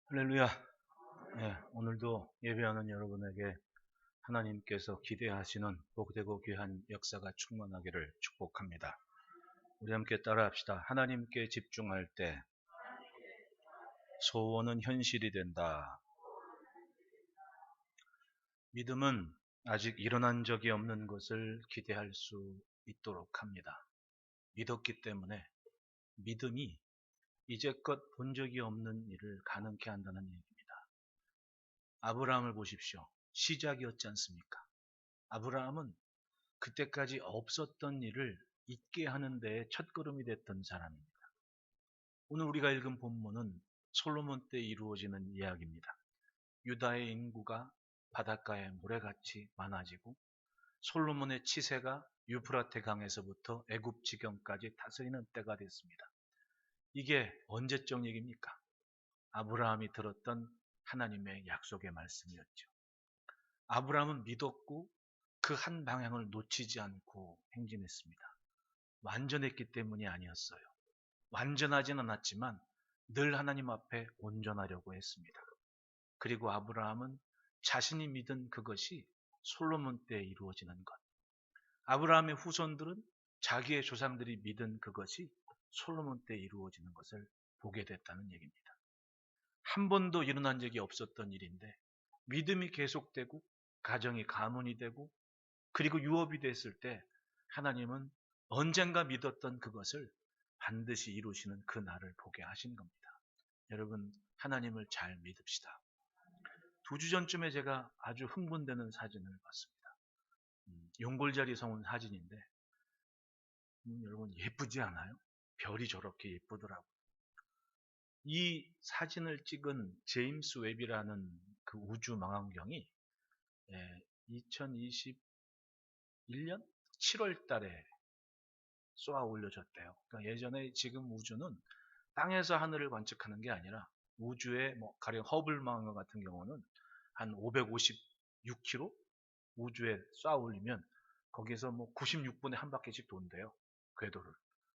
할렐루야. 오늘도 예배하는 여러분에게 하나님께서 기대하시는 복되고 귀한 역사가 충만하기를 축복합니다. 우리 함께 따라합시다. 하나님께 집중할 때 소원은 현실이 된다. 믿음은 아직 일어난 적이 없는 것을 기대할 수 있도록 합니다. 믿었기 때문에 믿음이 이제껏 본 적이 없는 일을 가능케 한다는 얘기입니다. 아브라함을 보십시오. 시작이었지 않습니까? 아브라함은 그때까지 없었던 일을 있게 하는 데에 첫걸음이 됐던 사람입니다. 오늘 우리가 읽은 본문은 솔로몬 때 이루어지는 이야기입니다. 유다의 인구가 바닷가의 모래같이 많아지고 솔로몬의 치세가 유프라테 강에서부터 애굽 지경까지 다스리는 때가 됐습니다. 이게 언제적 얘기입니까? 아브라함이 들었던 하나님의 약속의 말씀이었죠. 아브라함은 믿었고 그 한 방향을 놓치지 않고 행진했습니다. 완전했기 때문이 아니었어요. 완전하진 않았지만 늘 하나님 앞에 온전하려고 했습니다. 그리고 아브라함은 자신이 믿은 그것이 솔로몬 때 이루어지는 것. 아브라함의 후손들은 자기의 조상들이 믿은 그것이 솔로몬 때 이루어지는 것을 보게 됐다는 얘기입니다. 한 번도 일어난 적이 없었던 일인데 믿음이 계속되고 가정이 가문이 되고 그리고 유업이 됐을 때 하나님은 언젠가 믿었던 그것을 반드시 이루시는 그 날을 보게 하신 겁니다. 여러분, 하나님을 잘 믿읍시다. 2주 전쯤에 제가 아주 흥분되는 사진을 봤습니다. 용골자리 성운 사진인데 여러분 예쁘지 않아요? 별이 저렇게 예쁘더라고요. 이 사진을 찍은 제임스 웹이라는 그 우주 망원경이 2021년 7월 달에 쏘아 올려졌대요. 그러니까 예전에 지금 우주는 땅에서 하늘을 관측하는 게 아니라 우주의 가령 허블 망원경 같은 경우는 한 556km 우주에 쏘아 올리면 거기에서 96분에 한 바퀴씩 돈대요. 궤도를.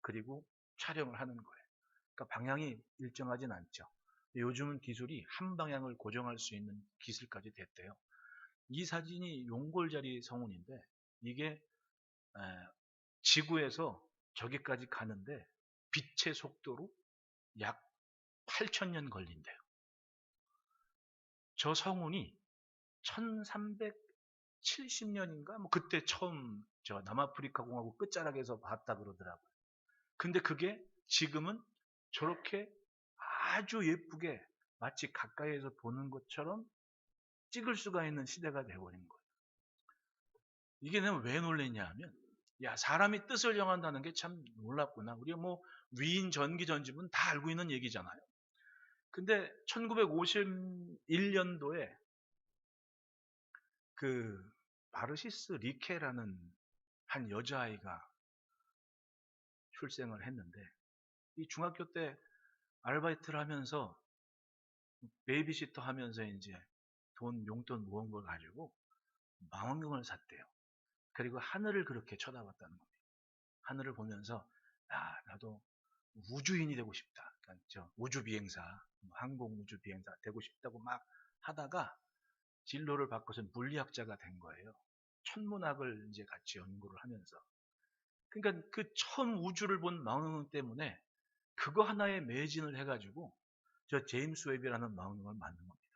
그리고 촬영을 하는 거예요. 그러니까 방향이 일정하진 않죠. 요즘은 기술이 한 방향을 고정할 수 있는 기술까지 됐대요. 이 사진이 용골자리 성운인데 이게 지구에서 저기까지 가는데 빛의 속도로 약 8,000년 걸린대요. 저 성운이 1370년인가? 그때 처음 저 남아프리카 공화국 끝자락에서 봤다 그러더라고요. 근데 그게 지금은 저렇게 아주 예쁘게 마치 가까이에서 보는 것처럼 찍을 수가 있는 시대가 되어버린 거예요. 이게 내가 왜 놀랬냐 하면 야, 사람이 뜻을 정한다는 게 참 놀랍구나. 우리가 위인 전기 전지분 다 알고 있는 얘기잖아요. 근데 1951년도에 그 바르시스 리케라는 한 여자아이가 출생을 했는데 이 중학교 때 아르바이트를 하면서 베이비시터 하면서 이제 용돈 모은 걸 가지고 망원경을 샀대요. 그리고 하늘을 그렇게 쳐다봤다는 겁니다. 하늘을 보면서 나도 우주인이 되고 싶다. 그러니까 우주 비행사, 항공 우주 비행사 되고 싶다고 막 하다가 진로를 바꿔서 물리학자가 된 거예요. 천문학을 이제 같이 연구를 하면서. 그러니까 그 처음 우주를 본 망원경 때문에 그거 하나에 매진을 해가지고 저 제임스 웹이라는 망원경을 만든 겁니다.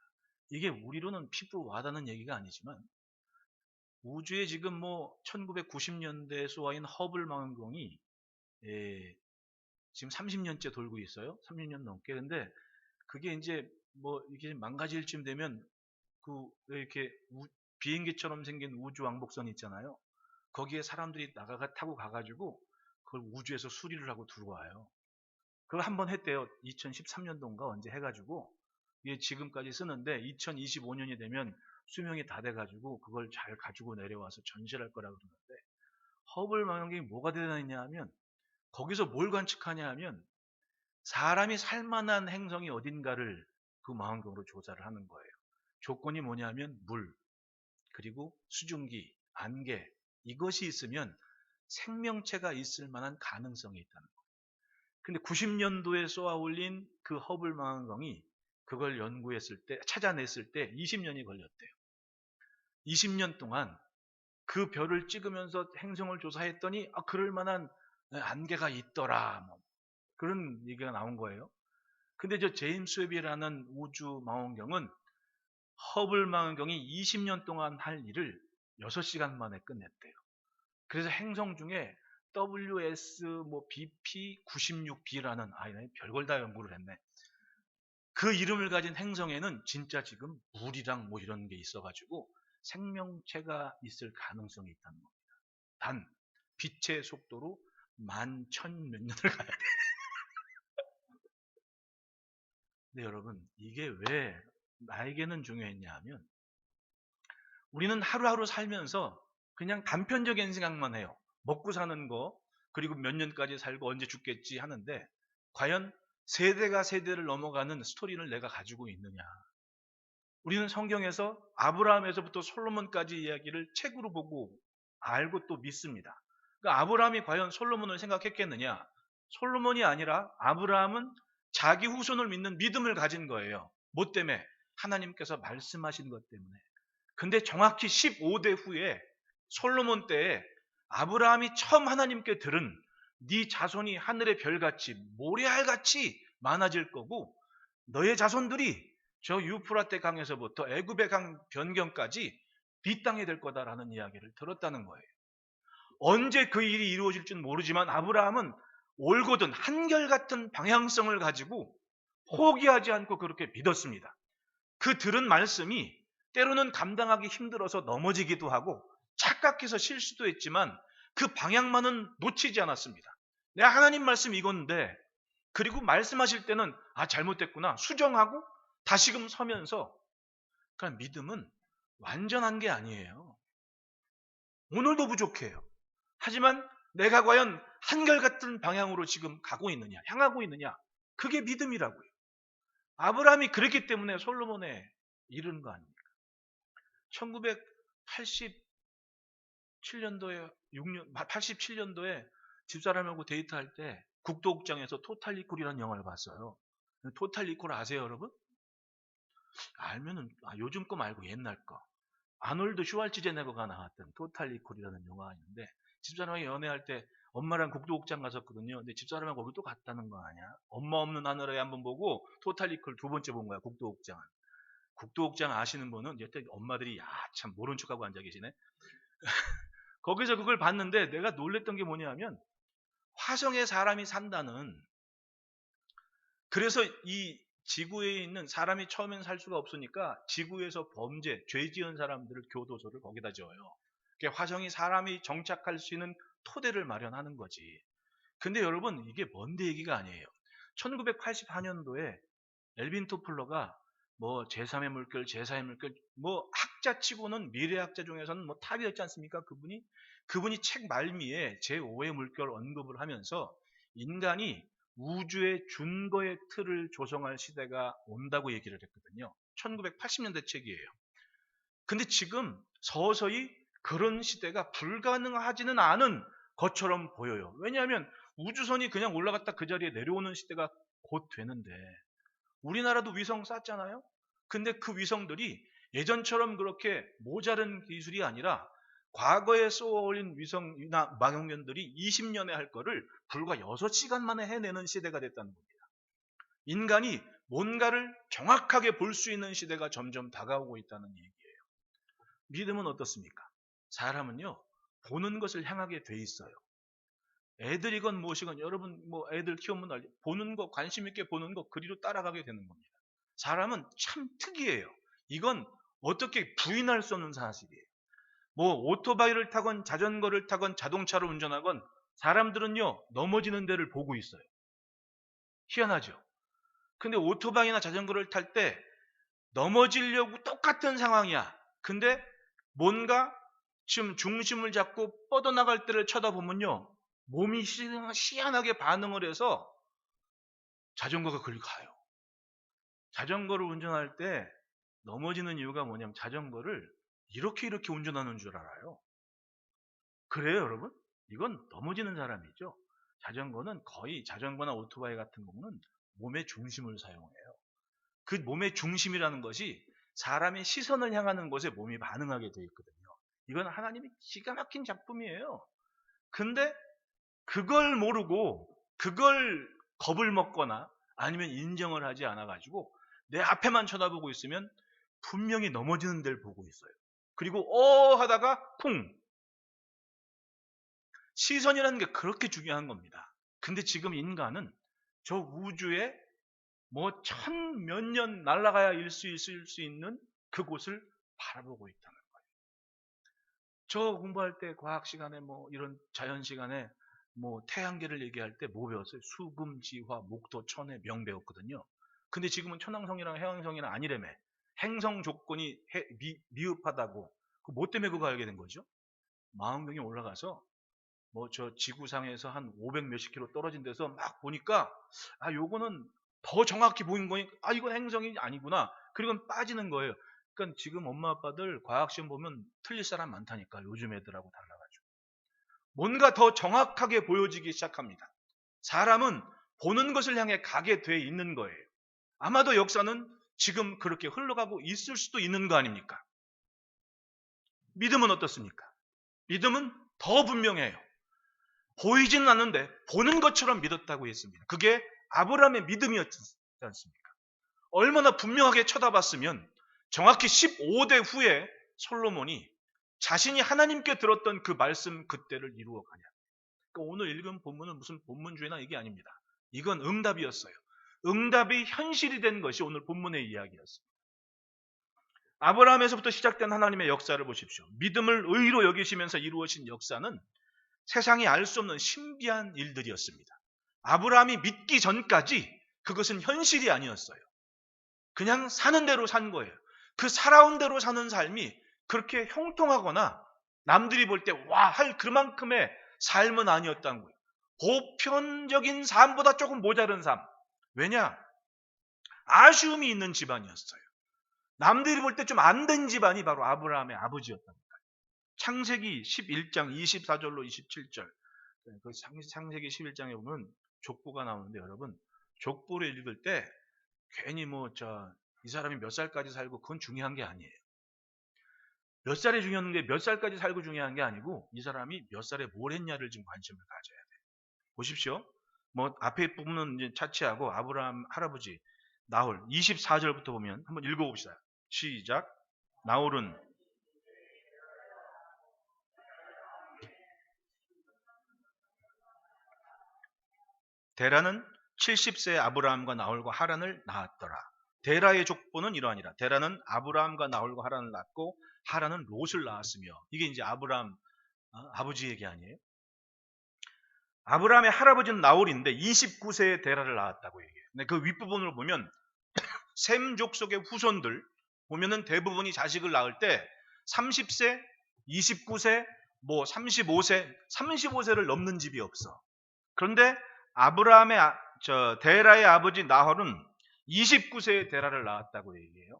이게 우리로는 피부 와닿는 얘기가 아니지만 우주에 지금 1990년대에 쏘아인 허블 망원경이 지금 30년째 돌고 있어요. 30년 넘게. 근데 그게 이제 이렇게 망가질 쯤 되면 이렇게 비행기처럼 생긴 우주 왕복선 있잖아요. 거기에 사람들이 타고 가가지고 그걸 우주에서 수리를 하고 들어와요. 그걸 한번 했대요. 2013년도인가 언제 해가지고 이게 지금까지 쓰는데 2025년이 되면 수명이 다 돼가지고 그걸 잘 가지고 내려와서 전시를 할 거라고 그러는데 허블 망원경이 뭐가 대단했냐 하면 거기서 뭘 관측하냐 하면 사람이 살만한 행성이 어딘가를 그 망원경으로 조사를 하는 거예요. 조건이 뭐냐면 물, 그리고 수증기, 안개 이것이 있으면 생명체가 있을 만한 가능성이 있다는 거예요. 근데 90년도에 쏘아 올린 그 허블 망원경이 그걸 찾아냈을 때 20년이 걸렸대요. 20년 동안 그 별을 찍으면서 행성을 조사했더니 그럴 만한 안개가 있더라. 뭐 그런 얘기가 나온 거예요. 근데 저 제임스 웹이라는 우주 망원경은 허블 망원경이 20년 동안 할 일을 6시간 만에 끝냈대요. 그래서 행성 중에 WS BP96b라는 별걸 다 연구를 했네. 그 이름을 가진 행성에는 진짜 지금 물이랑 뭐 이런 게 있어가지고 생명체가 있을 가능성이 있다는 겁니다. 단 빛의 속도로 11,000몇 년을 가야 돼. 근데 여러분, 이게 왜 나에게는 중요했냐 하면, 우리는 하루하루 살면서 그냥 단편적인 생각만 해요. 먹고 사는 거, 그리고 몇 년까지 살고 언제 죽겠지 하는데, 과연 세대가 세대를 넘어가는 스토리를 내가 가지고 있느냐. 우리는 성경에서 아브라함에서부터 솔로몬까지 이야기를 책으로 보고 알고 또 믿습니다. 그러니까 아브라함이 과연 솔로몬을 생각했겠느냐? 솔로몬이 아니라 아브라함은 자기 후손을 믿는 믿음을 가진 거예요. 뭐 때문에? 하나님께서 말씀하신 것 때문에. 근데 정확히 15대 후에 솔로몬 때에 아브라함이 처음 하나님께 들은 네 자손이 하늘의 별같이 모래알같이 많아질 거고 너의 자손들이 저 유프라테 강에서부터 애굽의 강 변경까지 네 땅이 될 거다라는 이야기를 들었다는 거예요. 언제 그 일이 이루어질지는 모르지만 아브라함은 올곧은 한결같은 방향성을 가지고 포기하지 않고 그렇게 믿었습니다. 그 들은 말씀이 때로는 감당하기 힘들어서 넘어지기도 하고 착각해서 실수도 했지만 그 방향만은 놓치지 않았습니다. 내가 하나님 말씀 이건데, 그리고 말씀하실 때는 잘못됐구나 수정하고 다시금 서면서. 그러니까 믿음은 완전한 게 아니에요. 오늘도 부족해요. 하지만 내가 과연 한결같은 방향으로 지금 가고 있느냐, 향하고 있느냐, 그게 믿음이라고요. 아브라함이 그랬기 때문에 솔로몬에 이른 거 아닙니까? 1987년도에 집사람하고 데이트할 때 국도극장에서 토탈 리콜이라는 영화를 봤어요. 토탈 리콜 아세요, 여러분? 알면은 요즘 거 말고 옛날 거. 아놀드 슈왈츠제네거가 나왔던 토탈 리콜이라는 영화가 있는데, 집사람이 연애할 때 엄마랑 국도극장 갔었거든요. 근데 집사람하고 거기 또 갔다는 거 아니야? 엄마 없는 하늘에 한번 보고 토탈 리콜 2번째 본 거야, 국도극장. 국도극장 아시는 분은 여태 엄마들이 참 모른 척하고 앉아 계시네. 거기서 그걸 봤는데 내가 놀랬던 게 뭐냐면, 화성에 사람이 산다는, 그래서 이 지구에 있는 사람이 처음엔 살 수가 없으니까 지구에서 죄 지은 사람들을 교도소를 거기다 지어요. 화성이 사람이 정착할 수 있는 토대를 마련하는 거지. 근데 여러분, 이게 먼데 얘기가 아니에요. 1984년도에 엘빈 토플러가 제3의 물결, 제4의 물결, 학자치고는 미래학자 중에서는 탑이었지 않습니까? 그분이 책 말미에 제5의 물결 언급을 하면서 인간이 우주의 준거의 틀을 조성할 시대가 온다고 얘기를 했거든요. 1980년대 책이에요. 근데 지금 서서히 그런 시대가 불가능하지는 않은 것처럼 보여요. 왜냐하면 우주선이 그냥 올라갔다 그 자리에 내려오는 시대가 곧 되는데, 우리나라도 위성 쐈잖아요. 근데 그 위성들이 예전처럼 그렇게 모자른 기술이 아니라 과거에 쏘아올린 위성이나 망원경들이 20년에 할 거를 불과 6시간 만에 해내는 시대가 됐다는 겁니다. 인간이 뭔가를 정확하게 볼 수 있는 시대가 점점 다가오고 있다는 얘기예요. 믿음은 어떻습니까? 사람은요, 보는 것을 향하게 돼 있어요. 애들이건 무엇이건, 여러분 애들 키우면 알죠. 보는 거, 관심 있게 보는 거, 그리로 따라가게 되는 겁니다. 사람은 참 특이해요. 이건 어떻게 부인할 수 없는 사실이에요. 오토바이를 타건 자전거를 타건 자동차를 운전하건 사람들은요, 넘어지는 데를 보고 있어요. 희한하죠. 근데 오토바이나 자전거를 탈 때 넘어지려고 똑같은 상황이야. 근데 뭔가 지금 중심을 잡고 뻗어나갈 때를 쳐다보면요, 몸이 희한하게 반응을 해서 자전거가 그리 가요. 자전거를 운전할 때 넘어지는 이유가 뭐냐면 자전거를 이렇게 운전하는 줄 알아요. 그래요, 여러분? 이건 넘어지는 사람이죠. 자전거는 거의, 자전거나 오토바이 같은 경우는 몸의 중심을 사용해요. 그 몸의 중심이라는 것이 사람의 시선을 향하는 곳에 몸이 반응하게 되어 있거든요. 이건 하나님이 기가 막힌 작품이에요. 근데 그걸 모르고 그걸 겁을 먹거나 아니면 인정을 하지 않아가지고 내 앞에만 쳐다보고 있으면 분명히 넘어지는 데를 보고 있어요. 그리고 하다가 쿵! 시선이라는 게 그렇게 중요한 겁니다. 근데 지금 인간은 저 우주에 뭐 천 몇 년 날아가야 있을 수 있는 그곳을 바라보고 있다는 거예요. 저 공부할 때 과학 시간에 뭐 이런 자연 시간에 뭐 태양계를 얘기할 때 뭐 배웠어요? 수금, 지화, 목토, 천의 명 배웠거든요. 근데 지금은 천왕성이랑 해왕성이랑 아니래매. 행성 조건이 미흡하다고. 뭐 때문에 그거 알게 된 거죠? 망원경이 올라가서 뭐 저 지구상에서 한 500 몇십 킬로 떨어진 데서 막 보니까 요거는 더 정확히 보인 거니까 이건 행성이 아니구나. 그리고 빠지는 거예요. 그러니까 지금 엄마 아빠들 과학시험 보면 틀릴 사람 많다니까. 요즘 애들하고 달라가지고. 뭔가 더 정확하게 보여지기 시작합니다. 사람은 보는 것을 향해 가게 돼 있는 거예요. 아마도 역사는 지금 그렇게 흘러가고 있을 수도 있는 거 아닙니까? 믿음은 어떻습니까? 믿음은 더 분명해요. 보이지는 않는데 보는 것처럼 믿었다고 했습니다. 그게 아브라함의 믿음이었지 않습니까? 얼마나 분명하게 쳐다봤으면 정확히 15대 후에 솔로몬이 자신이 하나님께 들었던 그 말씀 그때를 이루어가냐. 그러니까 오늘 읽은 본문은 무슨 본문주의나 이게 아닙니다. 이건 응답이었어요. 응답이 현실이 된 것이 오늘 본문의 이야기였습니다. 아브라함에서부터 시작된 하나님의 역사를 보십시오. 믿음을 의로 여기시면서 이루어진 역사는 세상이 알 수 없는 신비한 일들이었습니다. 아브라함이 믿기 전까지 그것은 현실이 아니었어요. 그냥 사는 대로 산 거예요. 그 살아온 대로 사는 삶이 그렇게 형통하거나 남들이 볼 때 와 할 그만큼의 삶은 아니었다는 거예요. 보편적인 삶보다 조금 모자른 삶. 왜냐? 아쉬움이 있는 집안이었어요. 남들이 볼 때 좀 안 된 집안이 바로 아브라함의 아버지였답니다. 창세기 11장 24절로 27절. 그 창세기 11장에 보면 족보가 나오는데 여러분 족보를 읽을 때 괜히 이 사람이 몇 살까지 살고 그건 중요한 게 아니에요. 몇 살이 중요한 게 몇 살까지 살고 중요한 게 아니고 이 사람이 몇 살에 뭘 했냐를 좀 관심을 가져야 돼요. 보십시오. 앞에 부분은 이제 차치하고 아브라함 할아버지 나홀 24절부터 보면 한번 읽어봅시다. 시작. 나홀은 데라는 70세의 아브라함과 나홀과 하란을 낳았더라. 데라의 족보는 이러하니라. 데라는 아브라함과 나홀과 하란을 낳고 하란은 롯을 낳았으며 이게 이제 아브라함 아버지 얘기 아니에요? 아브라함의 할아버지는 나홀인데 29세의 데라를 낳았다고 얘기해요. 근데 그 윗부분을 보면 셈 족속의 후손들 보면은 대부분이 자식을 낳을 때 30세, 29세, 35세, 35세를 넘는 집이 없어. 그런데 아브라함의 데라의 아버지 나홀은 29세의 데라를 낳았다고 얘기해요.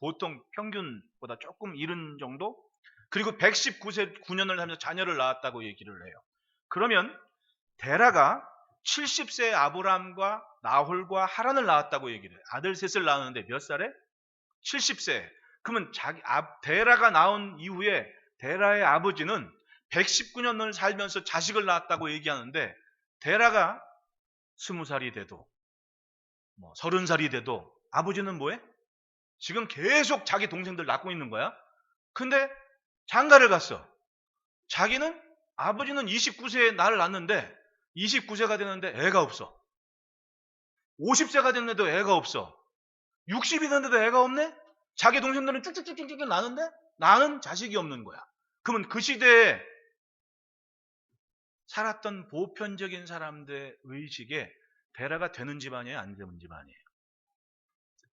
보통 평균보다 조금 이른 정도? 그리고 119세 9년을 하면서 자녀를 낳았다고 얘기를 해요. 그러면 데라가 70세의 아브라함과 나홀과 하란을 낳았다고 얘기를 해요. 아들 셋을 낳았는데 몇 살에? 70세. 그러면 데라가 나온 이후에 데라의 아버지는 119년을 살면서 자식을 낳았다고 얘기하는데 데라가 20살이 돼도 30살이 돼도 아버지는 뭐해? 지금 계속 자기 동생들 낳고 있는 거야. 근데 장가를 갔어. 자기는 아버지는 29세에 나를 낳았는데 29세가 됐는데 애가 없어. 50세가 됐는데도 애가 없어. 60이 됐는데도 애가 없네? 자기 동생들은 쭉쭉쭉쭉 나는데 나는 자식이 없는 거야. 그러면 그 시대에 살았던 보편적인 사람들의 의식에 데라가 되는 집안이에요? 안 되는 집안이에요?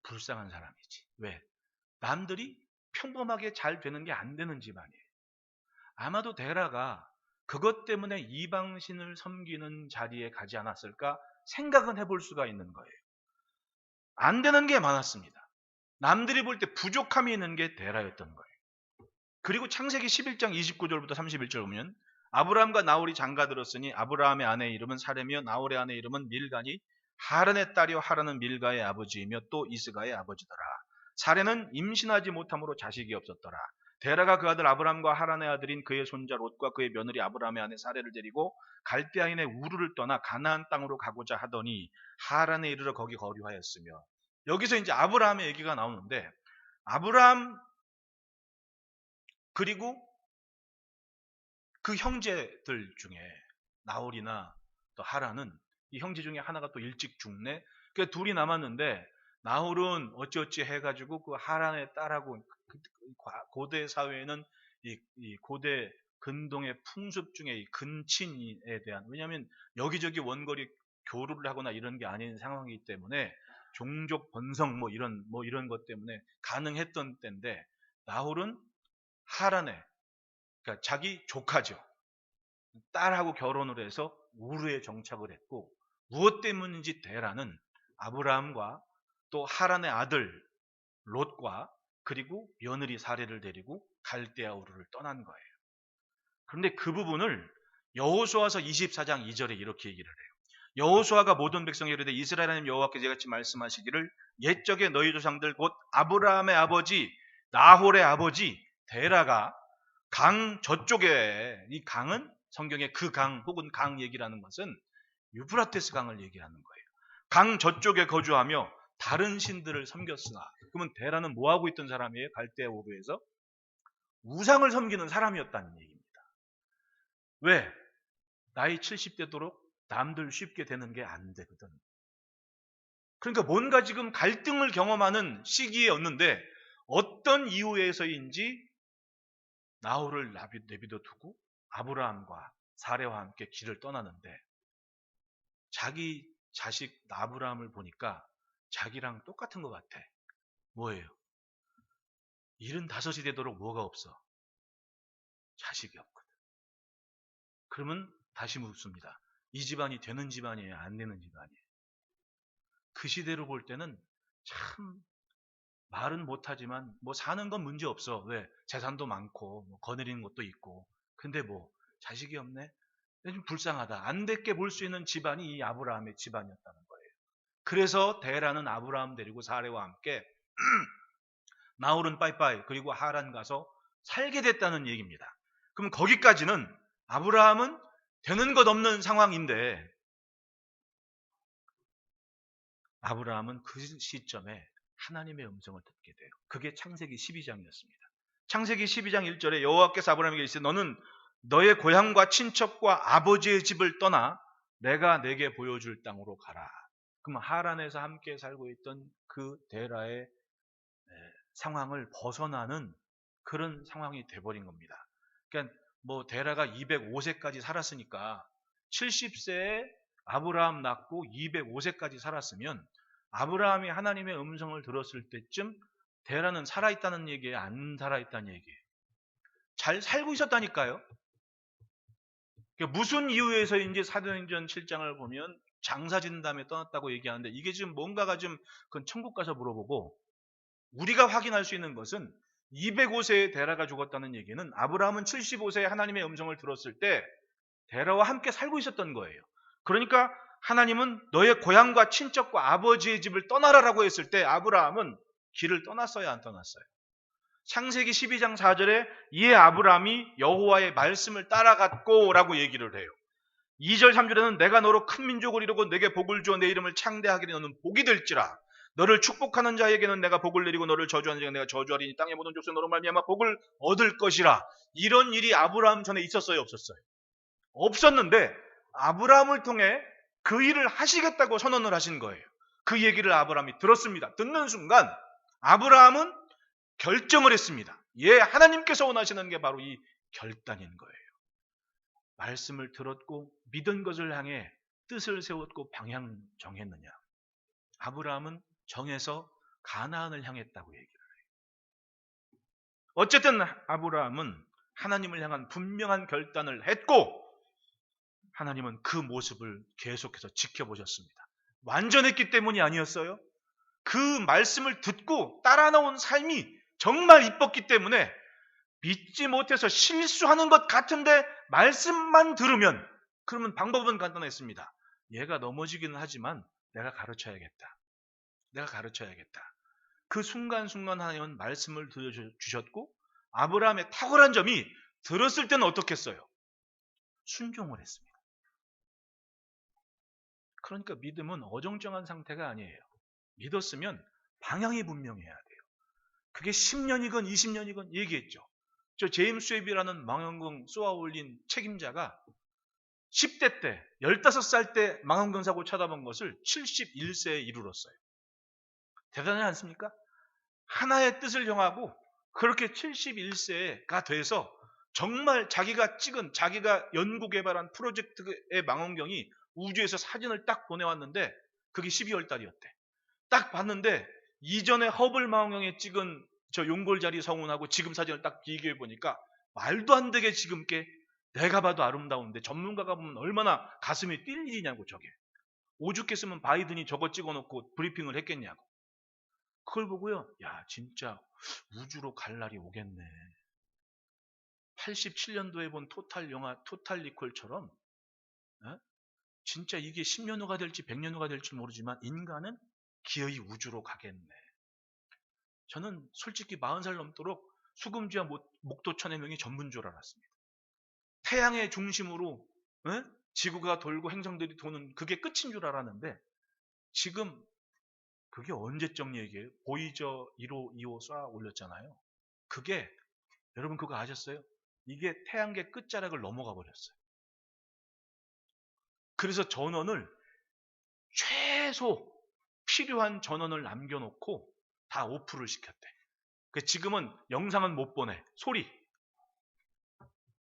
불쌍한 사람이지. 왜? 남들이 평범하게 잘 되는 게 안 되는 집안이에요. 아마도 데라가 그것 때문에 이방신을 섬기는 자리에 가지 않았을까 생각은 해볼 수가 있는 거예요. 안 되는 게 많았습니다. 남들이 볼 때 부족함이 있는 게 데라였던 거예요. 그리고 창세기 11장 29절부터 31절 보면 아브라함과 나홀이 장가들었으니 아브라함의 아내의 이름은 사레며 나홀의 아내의 이름은 밀가니 하란의 딸이요 하란은 밀가의 아버지이며 또 이스가의 아버지더라. 사레는 임신하지 못함으로 자식이 없었더라. 데라가 그 아들 아브람과 하란의 아들인 그의 손자 롯과 그의 며느리 아브람의 아내 사레를 데리고 갈대아인의 우르를 떠나 가나안 땅으로 가고자 하더니 하란에 이르러 거기 거류하였으며, 여기서 이제 아브라함의 얘기가 나오는데, 아브라함 그리고 그 형제들 중에 나홀이나 또 하란은 이 형제 중에 하나가 또 일찍 죽네. 그 둘이 남았는데 나홀은 어찌어찌 해가지고 그 하란의 딸하고 고대 사회에는 이 고대 근동의 풍습 중에 이 근친에 대한, 왜냐하면 여기저기 원거리 교류를 하거나 이런 게 아닌 상황이기 때문에 종족 번성 뭐 이런 것 때문에 가능했던 때인데, 나홀은 하란에, 그러니까 자기 조카죠, 딸하고 결혼을 해서 우르에 정착을 했고, 무엇 때문인지 데라는 아브라함과 또 하란의 아들 롯과 그리고 며느리 사레를 데리고 갈대아 우르를 떠난 거예요. 그런데 그 부분을 여호수아서 24장 2절에 이렇게 얘기를 해요. 여호수아가 모든 백성에게 이르되 이스라엘 하나님 여호와께서 이같이 말씀하시기를 옛적에 너희 조상들 곧 아브라함의 아버지 나홀의 아버지 데라가 강 저쪽에, 이 강은 성경의 그 강 혹은 강 얘기라는 것은 유프라테스 강을 얘기하는 거예요. 강 저쪽에 거주하며 다른 신들을 섬겼으나, 그러면 데라는 뭐 하고 있던 사람이에요? 갈대아 우르에서 우상을 섬기는 사람이었다는 얘기입니다. 왜? 나이 70대도록 남들 쉽게 되는 게 안 되거든. 그러니까 뭔가 지금 갈등을 경험하는 시기였는데 어떤 이유에서인지 나홀을 내비둬 두고 아브라함과 사레와 함께 길을 떠나는데, 자기 자식 아브라함을 보니까 자기랑 똑같은 것 같아. 뭐예요? 75이 되도록 뭐가 없어? 자식이 없거든. 그러면 다시 묻습니다. 이 집안이 되는 집안이에요? 안 되는 집안이에요? 그 시대로 볼 때는 참 말은 못하지만 뭐 사는 건 문제 없어. 왜? 재산도 많고 뭐 거느리는 것도 있고. 근데 뭐 자식이 없네? 좀 불쌍하다. 안 됐게 볼 수 있는 집안이 이 아브라함의 집안이었다는 거예요. 그래서 데라는 아브라함 데리고 사레와 함께 나홀은 빠이빠이 그리고 하란 가서 살게 됐다는 얘기입니다. 그럼 거기까지는 아브라함은 되는 것 없는 상황인데, 아브라함은 그 시점에 하나님의 음성을 듣게 돼요. 그게 창세기 12장이었습니다. 창세기 12장 1절에 여호와께서 아브라함에게 이르시되 너는 너의 고향과 친척과 아버지의 집을 떠나 내가 내게 보여줄 땅으로 가라. 그럼 하란에서 함께 살고 있던 그 데라의 상황을 벗어나는 그런 상황이 돼버린 겁니다. 그러니까 뭐 데라가 205세까지 살았으니까 70세에 아브라함 낳고 205세까지 살았으면 아브라함이 하나님의 음성을 들었을 때쯤 데라는 살아있다는 얘기예요? 안 살아있다는 얘기예요? 잘 살고 있었다니까요. 그러니까 무슨 이유에서인지 사도행전 7장을 보면 장사 짓는 다음에 떠났다고 얘기하는데, 이게 지금 뭔가가 좀 그건 천국 가서 물어보고, 우리가 확인할 수 있는 것은 205세에 데라가 죽었다는 얘기는 아브라함은 75세에 하나님의 음성을 들었을 때 데라와 함께 살고 있었던 거예요. 그러니까 하나님은 너의 고향과 친척과 아버지의 집을 떠나라라고 했을 때 아브라함은 길을 떠났어요, 안 떠났어요? 창세기 12장 4절에 이에 아브라함이 여호와의 말씀을 따라갔고 라고 얘기를 해요. 2절 3절에는 내가 너로 큰 민족을 이루고 내게 복을 주어 내 이름을 창대하게 너는 복이 될지라. 너를 축복하는 자에게는 내가 복을 내리고 너를 저주하는 자에게 내가 저주하리니 땅의 모든 족속 너로 말미암아 복을 얻을 것이라. 이런 일이 아브라함 전에 있었어요, 없었어요? 없었는데 아브라함을 통해 그 일을 하시겠다고 선언을 하신 거예요. 그 얘기를 아브라함이 들었습니다. 듣는 순간 아브라함은 결정을 했습니다. 예, 하나님께서 원하시는 게 바로 이 결단인 거예요. 말씀을 들었고 믿은 것을 향해 뜻을 세웠고 방향 정했느냐? 아브라함은 정해서 가나안을 향했다고 얘기를 해요. 어쨌든 아브라함은 하나님을 향한 분명한 결단을 했고 하나님은 그 모습을 계속해서 지켜보셨습니다. 완전했기 때문이 아니었어요. 그 말씀을 듣고 따라 나온 삶이 정말 이뻤기 때문에 믿지 못해서 실수하는 것 같은데 말씀만 들으면, 그러면 방법은 간단했습니다. 얘가 넘어지기는 하지만 내가 가르쳐야겠다. 내가 가르쳐야겠다. 그 순간순간 하나님은 말씀을 들려주셨고 아브라함의 탁월한 점이 들었을 때는 어떻겠어요? 순종을 했습니다. 그러니까 믿음은 어정쩡한 상태가 아니에요. 믿었으면 방향이 분명해야 돼요. 그게 10년이건 20년이건 얘기했죠. 저 제임스 웹이라는 망원경 쏘아 올린 책임자가 10대 때, 15살 때 망원경 사고 쳐다본 것을 71세에 이르렀어요. 대단하지 않습니까? 하나의 뜻을 정하고 그렇게 71세가 돼서 정말 자기가 찍은, 자기가 연구 개발한 프로젝트의 망원경이 우주에서 사진을 딱 보내왔는데 그게 12월 달이었대. 딱 봤는데 이전에 허블 망원경에 찍은 저 용골자리 성운하고 지금 사진을 딱 비교해 보니까 말도 안 되게 지금 게 내가 봐도 아름다운데 전문가가 보면 얼마나 가슴이 뛸 일이냐고 저게. 오죽했으면 바이든이 저거 찍어놓고 브리핑을 했겠냐고. 그걸 보고요. 야 진짜 우주로 갈 날이 오겠네. 87년도에 본 토탈 영화 토탈 리콜처럼 진짜 이게 10년 후가 될지 100년 후가 될지 모르지만 인간은 기어이 우주로 가겠네. 저는 솔직히 40살 넘도록 수금지와 목도 천해명이 전부인 줄 알았습니다. 태양의 중심으로 지구가 돌고 행성들이 도는 그게 끝인 줄 알았는데 지금 그게 언제적 얘기예요? 보이저 1호, 2호 쏴 올렸잖아요. 그게 여러분 그거 아셨어요? 이게 태양계 끝자락을 넘어가 버렸어요. 그래서 전원을 최소 필요한 전원을 남겨놓고 다 오프를 시켰대. 지금은 영상은 못 보내. 소리.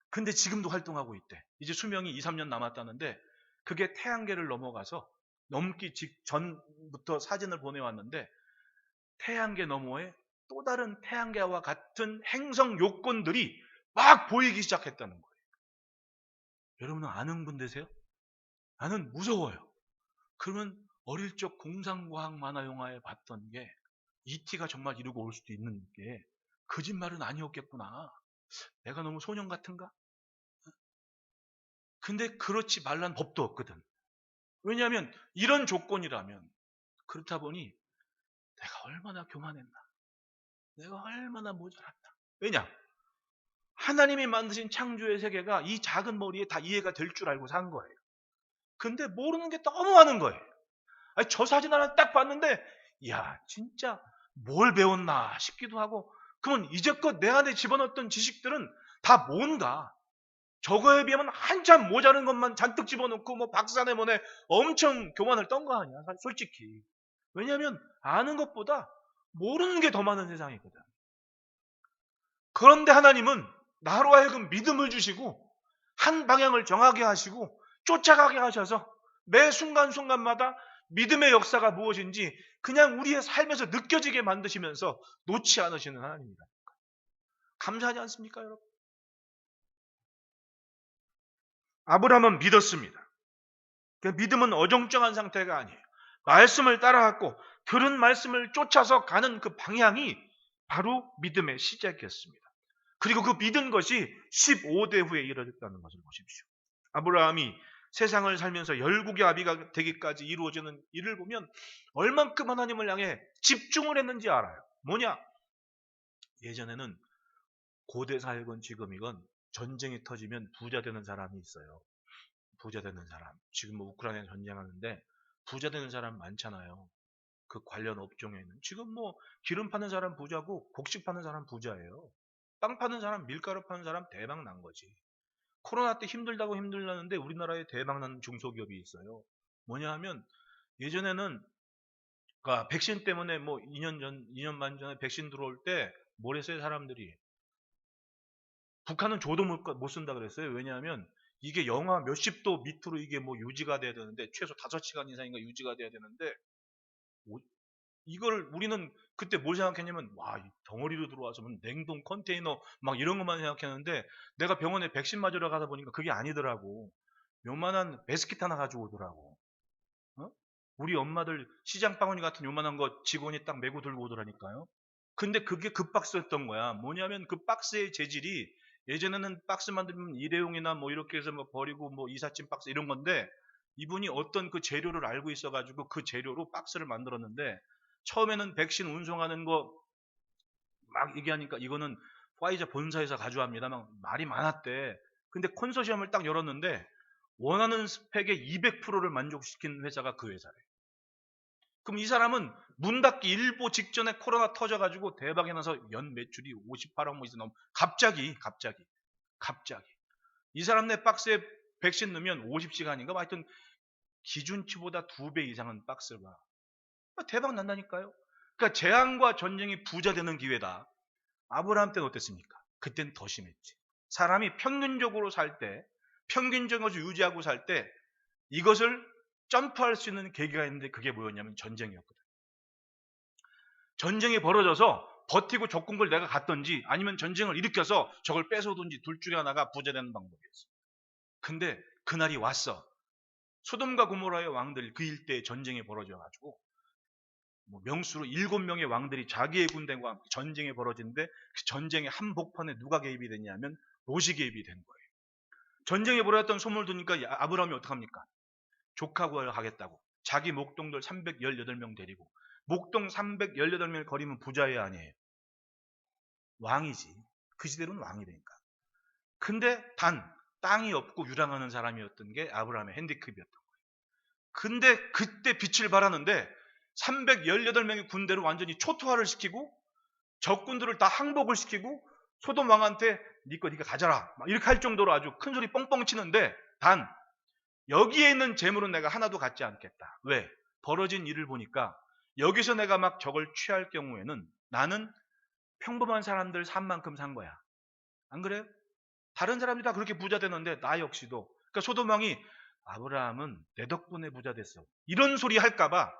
근데 지금도 활동하고 있대. 이제 수명이 2, 3년 남았다는데 그게 태양계를 넘어가서 넘기 직전부터 사진을 보내왔는데 태양계 너머에 또 다른 태양계와 같은 행성 요건들이 막 보이기 시작했다는 거예요. 여러분은 아는 분 되세요? 나는 무서워요. 그러면 어릴 적 공상과학 만화 영화에 봤던 게 ET가 정말 이루고 올 수도 있는 게 거짓말은 아니었겠구나. 내가 너무 소년 같은가? 근데 그렇지 말란 법도 없거든. 왜냐하면 이런 조건이라면 그렇다 보니 내가 얼마나 교만했나. 내가 얼마나 모자랐나. 왜냐? 하나님이 만드신 창조의 세계가 이 작은 머리에 다 이해가 될 줄 알고 산 거예요. 근데 모르는 게 너무 많은 거예요. 아니, 저 사진 하나 딱 봤는데 야 진짜 뭘 배웠나 싶기도 하고 그러면 이제껏 내 안에 집어넣었던 지식들은 다 뭔가 저거에 비하면 한참 모자른 것만 잔뜩 집어넣고 뭐 박사네 뭐네 엄청 교만을 떤 거 아니야 솔직히. 왜냐하면 아는 것보다 모르는 게 더 많은 세상이거든. 그런데 하나님은 나로 하여금 믿음을 주시고 한 방향을 정하게 하시고 쫓아가게 하셔서 매 순간순간마다 믿음의 역사가 무엇인지 그냥 우리의 삶에서 느껴지게 만드시면서 놓지 않으시는 하나님이다. 감사하지 않습니까, 여러분? 아브라함은 믿었습니다. 그 믿음은 어정쩡한 상태가 아니에요. 말씀을 따라갔고 들은 말씀을 쫓아서 가는 그 방향이 바로 믿음의 시작이었습니다. 그리고 그 믿은 것이 15대 후에 이루어졌다는 것을 보십시오. 아브라함이 세상을 살면서 열국의 아비가 되기까지 이루어지는 일을 보면 얼만큼 하나님을 향해 집중을 했는지 알아요. 뭐냐? 예전에는 고대 사회건 지금이건 전쟁이 터지면 부자 되는 사람이 있어요. 부자 되는 사람. 지금 뭐 우크라이나 전쟁하는데 부자 되는 사람 많잖아요. 그 관련 업종에는. 지금 뭐 기름 파는 사람 부자고 곡식 파는 사람 부자예요. 빵 파는 사람, 밀가루 파는 사람 대박 난 거지. 코로나 때 힘들다고 힘들다는데 우리나라에 대박난 중소기업이 있어요. 뭐냐 하면 예전에는 백신 때문에 뭐 2년 반 전에 백신 들어올 때 뭘 했어요 사람들이. 북한은 조도 못 쓴다 그랬어요. 왜냐하면 이게 영하 몇십 도 밑으로 이게 뭐 유지가 돼야 되는데 최소 5시간 이상인가 유지가 돼야 되는데 이걸 우리는 그때 뭘 생각했냐면 와 덩어리로 들어와서 냉동 컨테이너 막 이런 것만 생각했는데 내가 병원에 백신 맞으러 가다 보니까 그게 아니더라고. 요만한 베스킷 하나 가지고 오더라고. 우리 엄마들 시장 바구니 같은 요만한 거 직원이 딱 메고 들고 오더라니까요. 근데 그게 그 박스였던 거야. 뭐냐면 그 박스의 재질이 예전에는 박스 만들면 일회용이나 뭐 이렇게 해서 뭐 버리고 뭐 이삿짐 박스 이런 건데 이분이 어떤 그 재료를 알고 있어가지고 그 재료로 박스를 만들었는데, 처음에는 백신 운송하는 거 막 얘기하니까 이거는 화이자 본사에서 가져갑니다. 막 말이 많았대. 근데 컨소시엄을 딱 열었는데 원하는 스펙의 200%를 만족시킨 회사가 그 회사래. 그럼 이 사람은 문 닫기 일보 직전에 코로나 터져가지고 대박이 나서 연 매출이 58억 뭐 이상 넘. 갑자기 이 사람 네 박스에 백신 넣으면 50시간인가 하여튼 기준치보다 2배 이상은 박스를 봐. 대박 난다니까요. 그러니까 재앙과 전쟁이 부자 되는 기회다. 아브라함 때는 어땠습니까? 그땐 더 심했지. 사람이 평균적으로 살 때, 평균적인 것을 유지하고 살 때 이것을 점프할 수 있는 계기가 있는데 그게 뭐였냐면 전쟁이었거든. 전쟁이 벌어져서 버티고 적군을 내가 갖든지 아니면 전쟁을 일으켜서 저걸 뺏어오든지 둘 중에 하나가 부자 되는 방법이었어. 근데 그날이 왔어. 소돔과 고모라의 왕들 그 일대에 전쟁이 벌어져가지고 명수로 7명의 왕들이 자기의 군대와 함께 전쟁이 벌어지는데 그 전쟁의 한복판에 누가 개입이 됐냐면 롯이 개입이 된 거예요. 전쟁이 벌어졌던 소문을 듣니까 아브라함이 어떡합니까? 조카 구하러 가겠다고 자기 목동들 318명 데리고, 목동 318명을 거리면 부자예요 아니에요? 왕이지. 그 시대로는 왕이되니까. 근데 단 땅이 없고 유랑하는 사람이었던 게 아브라함의 핸디캡이었던 거예요. 근데 그때 빛을 발하는데 318명의 군대를 완전히 초토화를 시키고 적군들을 다 항복을 시키고 소돔 왕한테 네가 가져라 막 이렇게 할 정도로 아주 큰 소리 뻥뻥 치는데, 단 여기에 있는 재물은 내가 하나도 갖지 않겠다. 왜? 벌어진 일을 보니까 여기서 내가 막 저걸 취할 경우에는 나는 평범한 사람들 산 만큼 산 거야. 안 그래요? 다른 사람들이 다 그렇게 부자 되는데 나 역시도. 그러니까 소돔 왕이 아브라함은 내 덕분에 부자 됐어 이런 소리 할까봐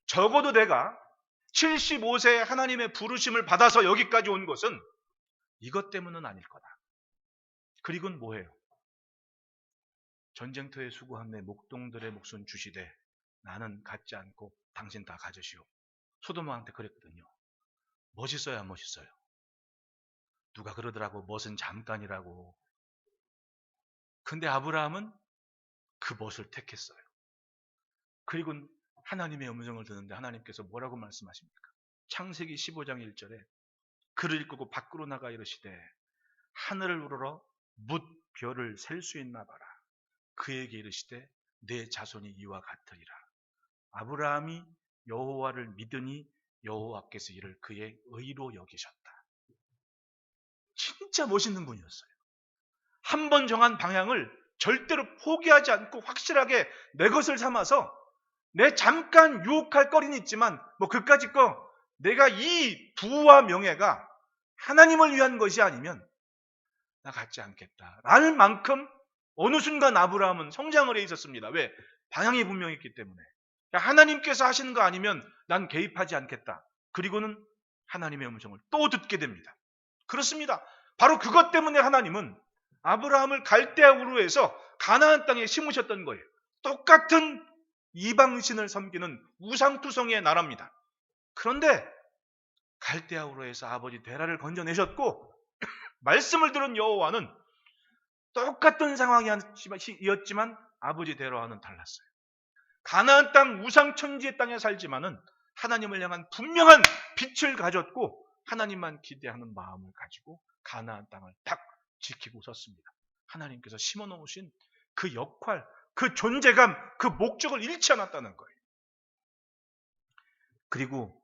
적어도 내가 75세 하나님의 부르심을 받아서 여기까지 온 것은 이것 때문은 아닐 거다. 그리고는 뭐해요? 전쟁터에 수고한 내 목동들의 몫은 주시되 나는 갖지 않고 당신 다 가져시오. 소돔왕한테 그랬거든요. 멋있어요 안 멋있어요? 누가 그러더라고 멋은 잠깐이라고. 근데 아브라함은 그 멋을 택했어요. 그리고 하나님의 음성을 듣는데 하나님께서 뭐라고 말씀하십니까? 창세기 15장 1절에 그를 이끌고 밖으로 나가 이르시되 하늘을 우러러 뭇 별을 셀 수 있나 봐라. 그에게 이르시되 내 자손이 이와 같으리라. 아브라함이 여호와를 믿으니 여호와께서 이를 그의 의로 여기셨다. 진짜 멋있는 분이었어요. 한 번 정한 방향을 절대로 포기하지 않고 확실하게 내 것을 삼아서 내 잠깐 유혹할 거리는 있지만 그까짓 거 내가 이 부와 명예가 하나님을 위한 것이 아니면 나 갖지 않겠다 라는 만큼 어느 순간 아브라함은 성장을 해 있었습니다. 왜? 방향이 분명했기 때문에. 하나님께서 하시는 거 아니면 난 개입하지 않겠다. 그리고는 하나님의 음성을 또 듣게 됩니다. 그렇습니다. 바로 그것 때문에 하나님은 아브라함을 갈대아 우르에서 가나안 땅에 심으셨던 거예요. 똑같은 이방신을 섬기는 우상투성이의 나라입니다. 그런데 갈대아 우르에서 아버지 데라를 건져내셨고 말씀을 들은 여호와는 똑같은 상황이었지만 아버지 데라와는 달랐어요. 가나안 땅 우상천지의 땅에 살지만은 하나님을 향한 분명한 빛을 가졌고 하나님만 기대하는 마음을 가지고 가나안 땅을 딱 지키고 섰습니다. 하나님께서 심어놓으신 그 역할, 그 존재감, 그 목적을 잃지 않았다는 거예요. 그리고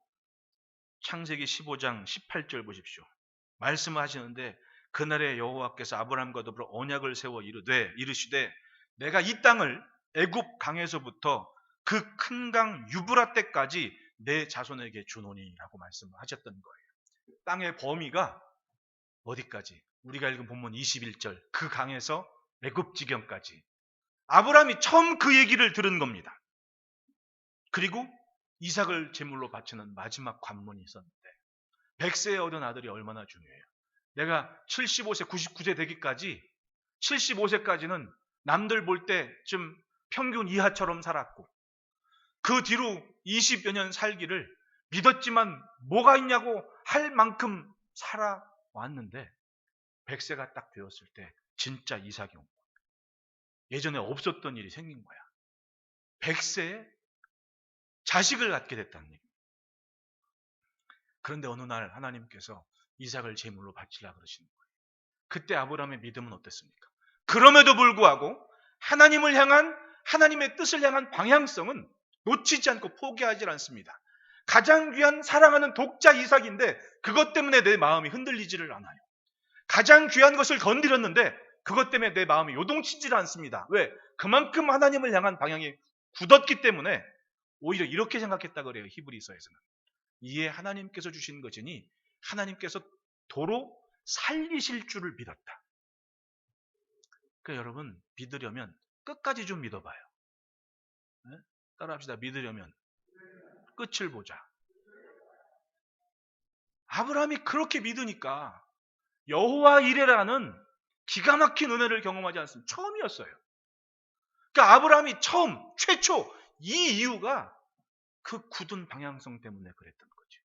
창세기 15장 18절 보십시오. 말씀을 하시는데 그날에 여호와께서 아브라함과 더불어 언약을 세워 이르시되 내가 이 땅을 애굽 강에서부터 그 큰 강 유브라떼까지 내 자손에게 주노니라고 말씀을 하셨던 거예요. 땅의 범위가 어디까지? 우리가 읽은 본문 21절 그 강에서 애굽 지경까지. 아브라함이 처음 그 얘기를 들은 겁니다. 그리고 이삭을 제물로 바치는 마지막 관문이 있었는데 100세에 얻은 아들이 얼마나 중요해요. 내가 75세, 99세 되기까지 75세까지는 남들 볼 때 좀 평균 이하처럼 살았고 그 뒤로 20여 년 살기를 믿었지만 뭐가 있냐고 할 만큼 살아왔는데 100세가 딱 되었을 때 진짜 이삭이 온 거야. 예전에 없었던 일이 생긴 거야. 100세에 자식을 갖게 됐다는 얘기입니다. 그런데 어느 날 하나님께서 이삭을 제물로 바치라 그러시는 거예요. 그때 아브라함의 믿음은 어땠습니까? 그럼에도 불구하고 하나님을 향한, 하나님의 뜻을 향한 방향성은 놓치지 않고 포기하지 않습니다. 가장 귀한 사랑하는 독자 이삭인데 그것 때문에 내 마음이 흔들리지를 않아요. 가장 귀한 것을 건드렸는데 그것 때문에 내 마음이 요동치지를 않습니다. 왜? 그만큼 하나님을 향한 방향이 굳었기 때문에 오히려 이렇게 생각했다 그래요. 히브리서에서는. 이에 하나님께서 주신 것이니 하나님께서 도로 살리실 줄을 믿었다. 그러니까 여러분, 믿으려면 끝까지 좀 믿어봐요. 네? 따라합시다. 믿으려면 끝을 보자. 아브라함이 그렇게 믿으니까 여호와 이레라는 기가 막힌 은혜를 경험하지 않습니다. 처음이었어요. 그러니까 아브라함이 처음, 최초, 이 이유가 그 굳은 방향성 때문에 그랬던 거죠.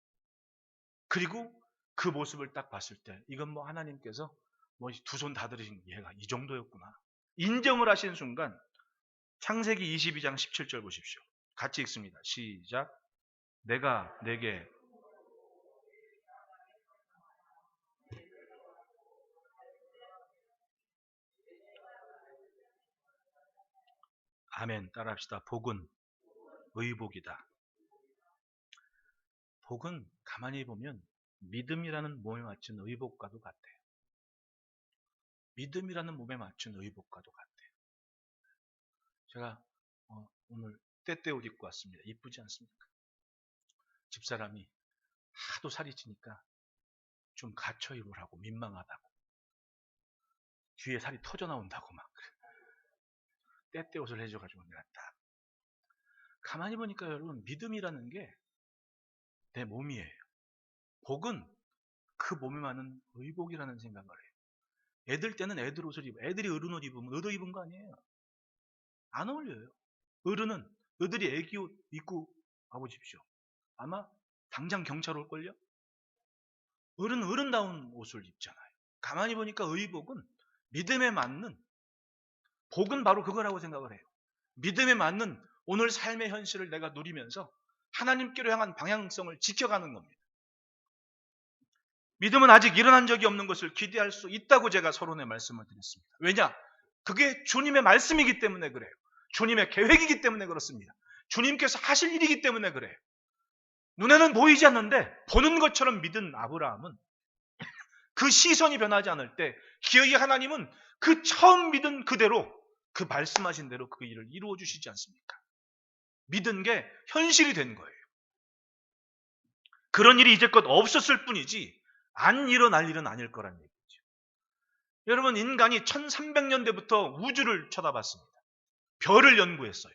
그리고 그 모습을 딱 봤을 때 이건 뭐 하나님께서 뭐 두 손 다 들으신 얘가 이 정도였구나. 인정을 하신 순간 창세기 22장 17절 보십시오. 같이 읽습니다. 시작. 내가 내게 아멘. 따라합시다. 복은 의복이다. 복은 가만히 보면 믿음이라는 몸에 맞춘 의복과도 같아요. 믿음이라는 몸에 맞춘 의복과도 같아요. 제가 오늘 떼떼 옷 입고 왔습니다. 이쁘지 않습니까? 집사람이 하도 살이 찌니까 좀 갖춰 입으라고, 민망하다고, 뒤에 살이 터져 나온다고 막 떼떼 옷을 해줘가지고 내가 딱 가만히 보니까 여러분, 믿음이라는 게 내 몸이에요. 복은 그 몸에 맞는 의복이라는 생각을 해요. 애들 때는 애들 옷을 입어. 애들이 어른 옷 입으면 의도 입은 거 아니에요. 안 어울려요. 어른은 너들이 애기 옷 입고 와보십시오. 아마 당장 경찰 올걸요? 어른은 어른다운 옷을 입잖아요. 가만히 보니까 의복은 믿음에 맞는, 복은 바로 그거라고 생각을 해요. 믿음에 맞는 오늘 삶의 현실을 내가 누리면서 하나님께로 향한 방향성을 지켜가는 겁니다. 믿음은 아직 일어난 적이 없는 것을 기대할 수 있다고 제가 서론에 말씀을 드렸습니다. 왜냐? 그게 주님의 말씀이기 때문에 그래요. 주님의 계획이기 때문에 그렇습니다. 주님께서 하실 일이기 때문에 그래요. 눈에는 보이지 않는데 보는 것처럼 믿은 아브라함은 그 시선이 변하지 않을 때 기어이 하나님은 그 처음 믿은 그대로, 그 말씀하신 대로 그 일을 이루어 주시지 않습니까? 믿은 게 현실이 된 거예요. 그런 일이 이제껏 없었을 뿐이지 안 일어날 일은 아닐 거란 얘기죠. 여러분, 인간이 1300년대부터 우주를 쳐다봤습니다. 별을 연구했어요.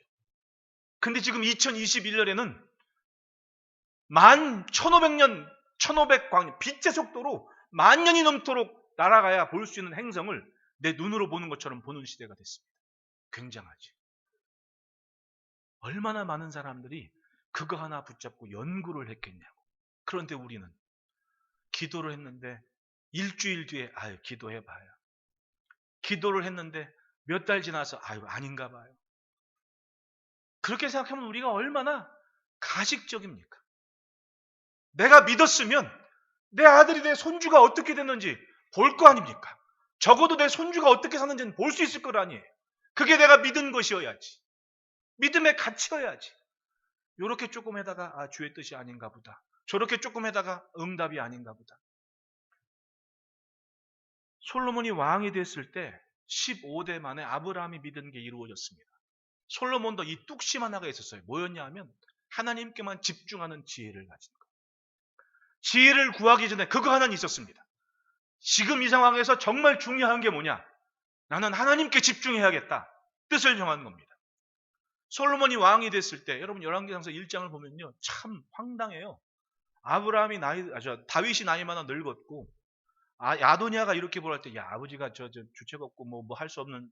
근데 지금 2021년에는 1500년, 1500광, 빛의 속도로 10,000년이 넘도록 날아가야 볼 수 있는 행성을 내 눈으로 보는 것처럼 보는 시대가 됐습니다. 굉장하지. 얼마나 많은 사람들이 그거 하나 붙잡고 연구를 했겠냐고. 그런데 우리는 기도를 했는데 일주일 뒤에 기도해봐요. 기도를 했는데 몇 달 지나서 아닌가 봐요. 그렇게 생각하면 우리가 얼마나 가식적입니까? 내가 믿었으면 내 아들이, 내 손주가 어떻게 됐는지 볼 거 아닙니까? 적어도 내 손주가 어떻게 사는지는 볼 수 있을 거 아니에요. 그게 내가 믿은 것이어야지. 믿음의 가치여야지. 요렇게 조금 해다가 주의 뜻이 아닌가 보다. 저렇게 조금 해다가 응답이 아닌가 보다. 솔로몬이 왕이 됐을 때 15대 만에 아브라함이 믿은 게 이루어졌습니다. 솔로몬도 이 뚝심 하나가 있었어요. 뭐였냐 하면 하나님께만 집중하는 지혜를 가진 것. 지혜를 구하기 전에 그거 하나는 있었습니다. 지금 이 상황에서 정말 중요한 게 뭐냐? 나는 하나님께 집중해야겠다. 뜻을 정하는 겁니다. 솔로몬이 왕이 됐을 때 여러분 열왕기상서 1장을 보면요, 참 황당해요. 다윗이 나이 많아 늙었고 아도니아가 이렇게 보랄 때, 야, 아버지가 저 주책 없고 뭐 할 수 없는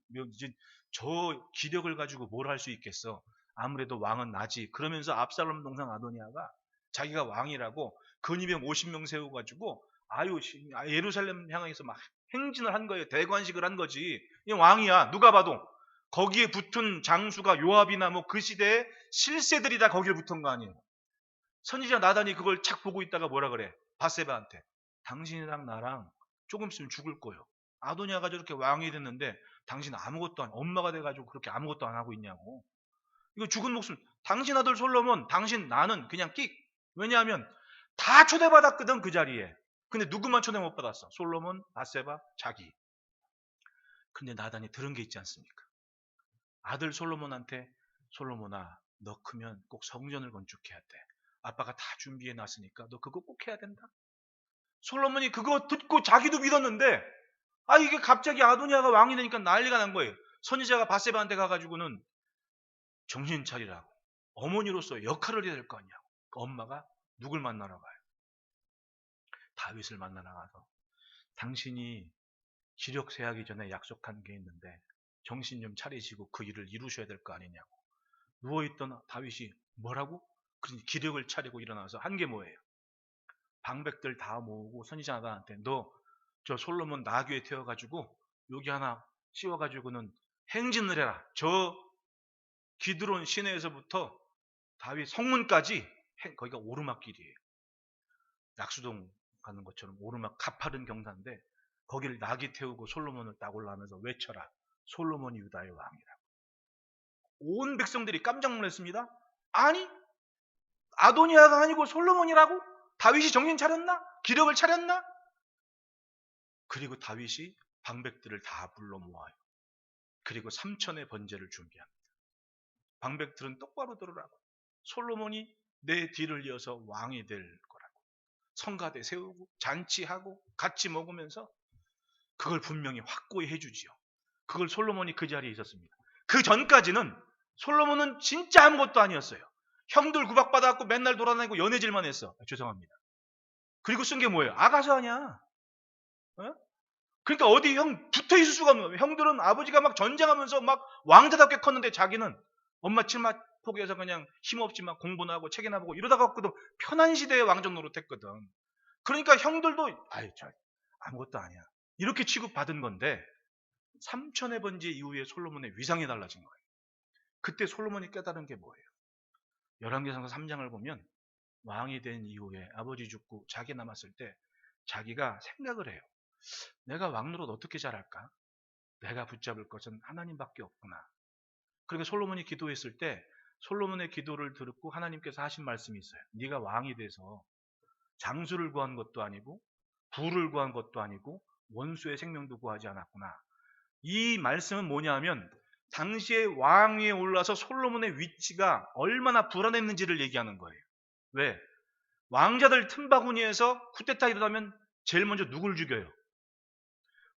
저 기력을 가지고 뭘 할 수 있겠어. 아무래도 왕은 나지. 그러면서 압살롬 동상 아도니아가 자기가 왕이라고 근위병 50명 세워가지고 예루살렘 향해서 막 행진을 한 거예요. 대관식을 한 거지. 이 왕이야. 누가 봐도 거기에 붙은 장수가 요압이나 뭐 그 시대의 실세들이 다 거기에 붙은 거 아니에요. 선지자 나단이 그걸 착 보고 있다가 뭐라 그래? 바세바한테. 당신이랑 나랑 조금 있으면 죽을 거예요. 아도니아가 저렇게 왕이 됐는데 당신 아무것도 엄마가 돼가지고 그렇게 아무것도 안 하고 있냐고. 이거 죽은 목숨. 당신 아들 솔로몬, 당신 나는 그냥 끽. 왜냐하면 다 초대받았거든 그 자리에. 근데 누구만 초대 못 받았어? 솔로몬, 바세바, 자기. 근데 나단이 들은 게 있지 않습니까? 아들 솔로몬한테 솔로몬아 너 크면 꼭 성전을 건축해야 돼. 아빠가 다 준비해 놨으니까 너 그거 꼭 해야 된다. 솔로몬이 그거 듣고 자기도 믿었는데 이게 갑자기 아도니아가 왕이 되니까 난리가 난 거예요. 선지자가 바세바한테 가가지고는 정신 차리라고. 어머니로서 역할을 해야 될 거 아니야. 엄마가 누굴 만나러 가요? 다윗을 만나러 가서 당신이 기력세하기 전에 약속한 게 있는데 정신 좀 차리시고 그 일을 이루셔야 될 거 아니냐고. 누워있던 다윗이 뭐라고? 그러니 기력을 차리고 일어나서 한 게 뭐예요? 방백들 다 모으고 선지자 나단한테 너 저 솔로몬 나귀에 태워가지고 여기 하나 씌워가지고는 행진을 해라. 저 기드론 시내에서부터 다윗 성문까지 거기가 오르막길이에요. 낙수동 가는 것처럼 오르막 가파른 경사인데 거기를 나귀 태우고 솔로몬을 딱 올라가면서 외쳐라. 솔로몬이 유다의 왕이라고. 온 백성들이 깜짝 놀랐습니다. 아니 아도니아가 아니고 솔로몬이라고? 다윗이 정신 차렸나? 기력을 차렸나? 그리고 다윗이 방백들을 다 불러 모아요. 그리고 3천의 번제를 준비합니다. 방백들은 똑바로 들으라고. 솔로몬이 내 뒤를 이어서 왕이 될 거라고. 성가대 세우고 잔치하고 같이 먹으면서 그걸 분명히 확고히 해주지요. 그걸 솔로몬이 그 자리에 있었습니다. 그 전까지는 솔로몬은 진짜 아무것도 아니었어요. 형들 구박받아갖고 맨날 돌아다니고 연애질만 했어. 죄송합니다. 그리고 쓴 게 뭐예요? 아가서 아니야. 어? 그러니까 어디 형 붙어 있을 수가 없는 거예요. 형들은 아버지가 막 전쟁하면서 막 왕자답게 컸는데 자기는 엄마 칠마 포기해서 그냥 힘없지만 공부나 하고 책이나 보고 이러다가 또 편한 시대의 왕정 노릇했거든. 그러니까 형들도 아무것도 아니야. 이렇게 취급받은 건데 3천의 번제 이후에 솔로몬의 위상이 달라진 거예요. 그때 솔로몬이 깨달은 게 뭐예요? 열왕기상 3장을 보면 왕이 된 이후에 아버지 죽고 자기 남았을 때 자기가 생각을 해요. 내가 왕노릇 어떻게 잘할까? 내가 붙잡을 것은 하나님밖에 없구나. 그러니까 솔로몬이 기도했을 때 솔로몬의 기도를 듣고 하나님께서 하신 말씀이 있어요. 네가 왕이 돼서 장수를 구한 것도 아니고 부를 구한 것도 아니고 원수의 생명도 구하지 않았구나. 이 말씀은 뭐냐면 당시에 왕 위에 올라서 솔로몬의 위치가 얼마나 불안했는지를 얘기하는 거예요. 왜? 왕자들 틈바구니에서 쿠데타 일어나면 제일 먼저 누굴 죽여요?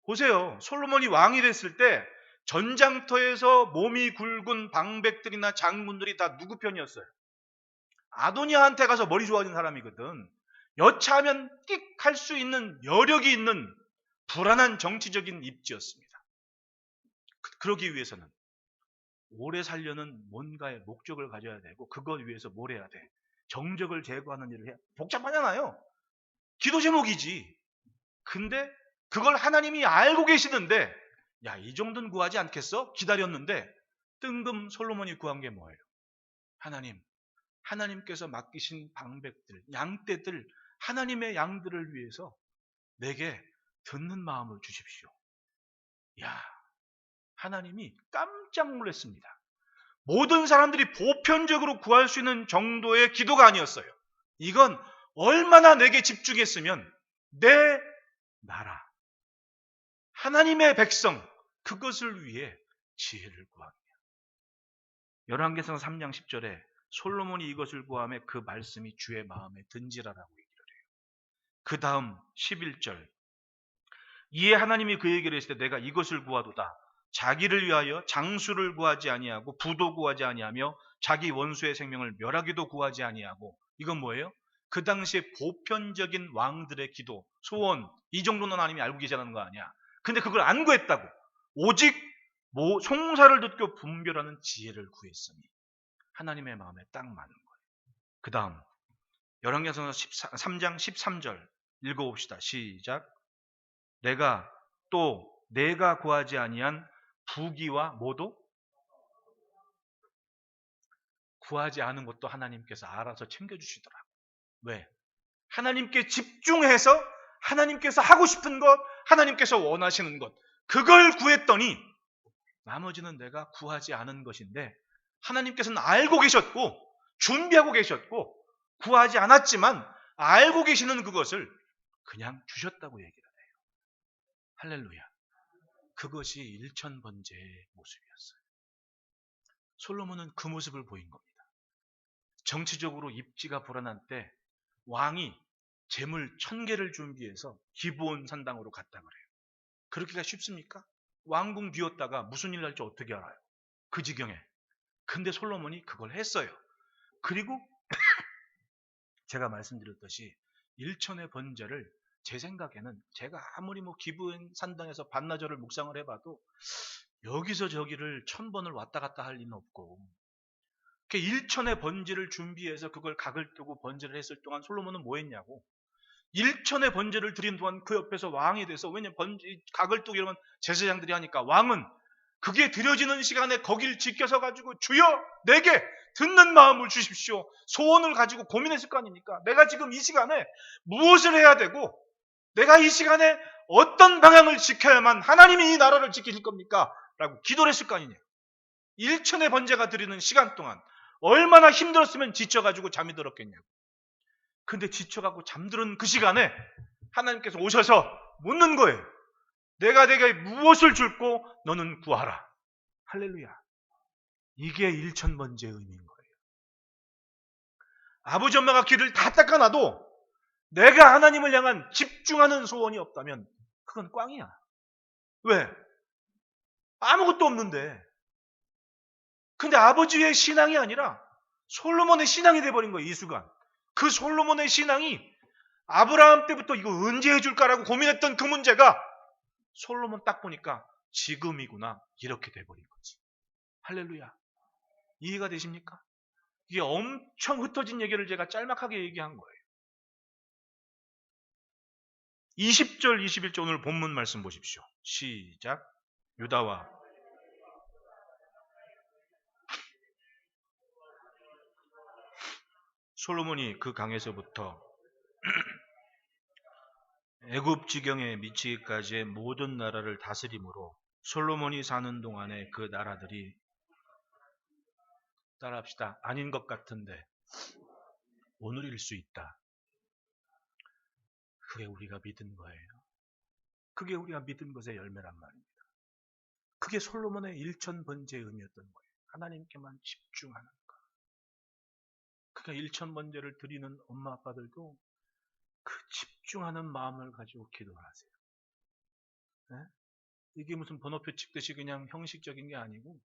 보세요. 솔로몬이 왕이 됐을 때 전장터에서 몸이 굵은 방백들이나 장군들이 다 누구 편이었어요? 아도니아한테 가서 머리 좋아진 사람이거든. 여차하면 끽 할 수 있는 여력이 있는 불안한 정치적인 입지였습니다. 그러기 위해서는 오래 살려는 뭔가의 목적을 가져야 되고 그걸 위해서 뭘 해야 돼? 정적을 제거하는 일을 해야 복잡하잖아요. 기도 제목이지. 근데 그걸 하나님이 알고 계시는데 야, 이 정도는 구하지 않겠어? 기다렸는데 뜬금 솔로몬이 구한 게 뭐예요? 하나님께서 맡기신 방백들, 양떼들, 하나님의 양들을 위해서 내게 듣는 마음을 주십시오. 야, 하나님이 깜짝 놀랐습니다. 모든 사람들이 보편적으로 구할 수 있는 정도의 기도가 아니었어요. 이건 얼마나 내게 집중했으면 내 나라, 하나님의 백성, 그것을 위해 지혜를 구하며. 열왕기상 3장 10절에 솔로몬이 이것을 구하며 그 말씀이 주의 마음에 든지라라고 얘기를 해요. 그 다음 11절 이에 하나님이 그에게 이르시되 내가 이것을 구하도다. 자기를 위하여 장수를 구하지 아니하고 부도 구하지 아니하며 자기 원수의 생명을 멸하기도 구하지 아니하고. 이건 뭐예요? 그 당시에 보편적인 왕들의 기도, 소원, 이 정도는 하나님이 알고 계시다는 거 아니야. 근데 그걸 안 구했다고. 오직 송사를 듣고 분별하는 지혜를 구했으니 하나님의 마음에 딱 맞는 거예요. 그 다음 열왕기상 3장 13절 읽어봅시다. 시작. 내가 구하지 아니한 부귀와 뭐도 구하지 않은 것도 하나님께서 알아서 챙겨주시더라고요. 왜? 하나님께 집중해서 하나님께서 하고 싶은 것, 하나님께서 원하시는 것, 그걸 구했더니 나머지는 내가 구하지 않은 것인데 하나님께서는 알고 계셨고 준비하고 계셨고 구하지 않았지만 알고 계시는 그것을 그냥 주셨다고 얘기를 해요. 할렐루야. 그것이 일천번제의 모습이었어요. 솔로몬은 그 모습을 보인 겁니다. 정치적으로 입지가 불안한 때 왕이 재물 1000개를 준비해서 기브온 산당으로 갔다 그래요. 그렇게가 쉽습니까? 왕궁 비웠다가 무슨 일 날지 어떻게 알아요? 그 지경에. 근데 솔로몬이 그걸 했어요. 그리고 제가 말씀드렸듯이 일천의 번제를 제 생각에는 제가 아무리 기브온 산당에서 반나절을 묵상을 해봐도 여기서 저기를 1000번을 왔다 갔다 할 리는 없고 일천의 번제를 준비해서 그걸 각을 뜨고 번제를 했을 동안 솔로몬은 뭐 했냐고. 일천의 번제를 드린 동안 그 옆에서 왕이 돼서, 왜냐면 각을 뜨고 이러면 제사장들이 하니까 왕은 그게 드려지는 시간에 거길 지켜서 가지고 주여 내게 듣는 마음을 주십시오. 소원을 가지고 고민했을 거 아닙니까? 내가 지금 이 시간에 무엇을 해야 되고 내가 이 시간에 어떤 방향을 지켜야만 하나님이 이 나라를 지키실 겁니까? 라고 기도를 했을 거 아니냐. 일천의 번제가 드리는 시간 동안 얼마나 힘들었으면 지쳐가지고 잠이 들었겠냐고. 근데 지쳐가고 잠들은 그 시간에 하나님께서 오셔서 묻는 거예요. 내가 내게 무엇을 줄고 너는 구하라. 할렐루야. 이게 일천번제의 의미인 거예요. 아버지 엄마가 길을 다 닦아놔도 내가 하나님을 향한 집중하는 소원이 없다면 그건 꽝이야. 왜? 아무것도 없는데. 근데 아버지의 신앙이 아니라 솔로몬의 신앙이 돼버린 거예요. 이 순간. 그 솔로몬의 신앙이 아브라함 때부터 이거 언제 해줄까라고 고민했던 그 문제가 솔로몬 딱 보니까 지금이구나 이렇게 돼버린 거지. 할렐루야. 이해가 되십니까? 이게 엄청 흩어진 얘기를 제가 짤막하게 얘기한 거예요. 20절 21절 오늘 본문 말씀 보십시오. 시작. 유다와 솔로몬이 그 강에서부터 애굽 지경에 미치기까지의 모든 나라를 다스림으로 솔로몬이 사는 동안에 그 나라들이, 따라합시다, 아닌 것 같은데 오늘일 수 있다. 그게 우리가 믿은 거예요. 그게 우리가 믿은 것의 열매란 말입니다. 그게 솔로몬의 일천번제의 의미였던 거예요. 하나님께만 집중하는 것. 그러니까 일천번제를 드리는 엄마 아빠들도 그 집중하는 마음을 가지고 기도를 하세요. 네? 이게 무슨 번호표 찍듯이 그냥 형식적인 게 아니고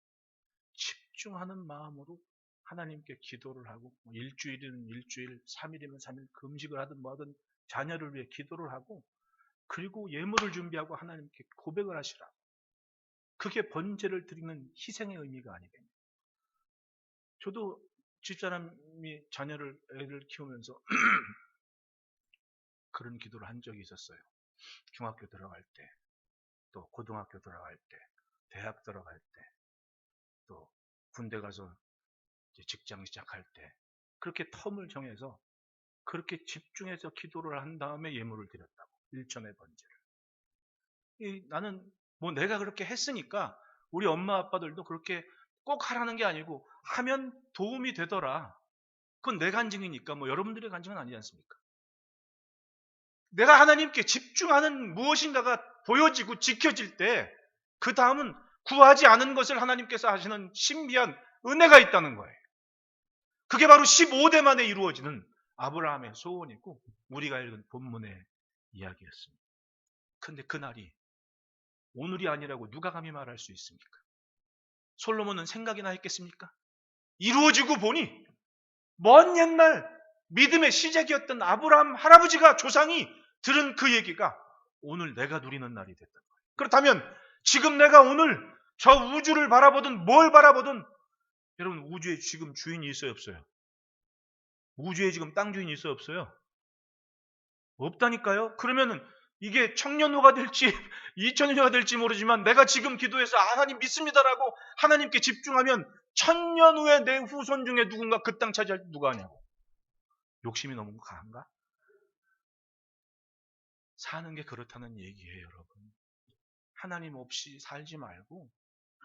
집중하는 마음으로 하나님께 기도를 하고, 일주일이면 일주일, 3일이면 3일 금식을 하든 뭐하든 자녀를 위해 기도를 하고, 그리고 예물을 준비하고 하나님께 고백을 하시라고. 그게 번제를 드리는 희생의 의미가 아니겠냐. 저도 집사람이 애를 키우면서 그런 기도를 한 적이 있었어요. 중학교 들어갈 때, 또 고등학교 들어갈 때, 대학 들어갈 때, 또 군대 가서 직장 시작할 때, 그렇게 텀을 정해서 그렇게 집중해서 기도를 한 다음에 예물을 드렸다고. 일천의 번제를. 나는 내가 그렇게 했으니까 우리 엄마 아빠들도 그렇게 꼭 하라는 게 아니고 하면 도움이 되더라. 그건 내 간증이니까 여러분들의 간증은 아니지 않습니까? 내가 하나님께 집중하는 무엇인가가 보여지고 지켜질 때 그 다음은 구하지 않은 것을 하나님께서 하시는 신비한 은혜가 있다는 거예요. 그게 바로 15대 만에 이루어지는 아브라함의 소원이고 우리가 읽은 본문의 이야기였습니다. 그런데 그날이 오늘이 아니라고 누가 감히 말할 수 있습니까? 솔로몬은 생각이나 했겠습니까? 이루어지고 보니 먼 옛날 믿음의 시작이었던 아브라함 할아버지가, 조상이 들은 그 얘기가 오늘 내가 누리는 날이 됐다. 그렇다면 지금 내가 오늘 저 우주를 바라보든 뭘 바라보든, 여러분 우주에 지금 주인이 있어요 없어요? 우주에 지금 땅 주인이 있어요 없어요? 없다니까요. 그러면은 이게 청년후가 될지 2000년후가 될지 모르지만 내가 지금 기도해서 하나님 믿습니다라고 하나님께 집중하면 1000년 후에 내 후손 중에 누군가 그 땅 차지할 누가 하냐고. 욕심이 너무 강한가? 사는 게 그렇다는 얘기예요, 여러분. 하나님 없이 살지 말고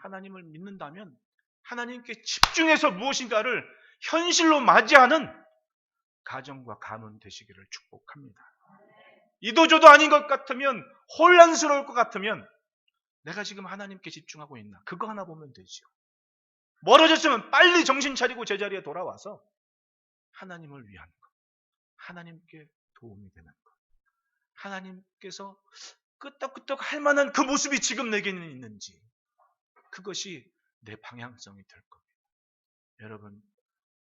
하나님을 믿는다면 하나님께 집중해서 무엇인가를 현실로 맞이하는 가정과 가문 되시기를 축복합니다. 이도저도 아닌 것 같으면, 혼란스러울 것 같으면 내가 지금 하나님께 집중하고 있나? 그거 하나 보면 되죠. 멀어졌으면 빨리 정신 차리고 제자리에 돌아와서 하나님을 위한 것, 하나님께 도움이 되는 것, 하나님께서 끄떡끄떡 할 만한 그 모습이 지금 내게는 있는지, 그것이 내 방향성이 될 겁니다. 여러분,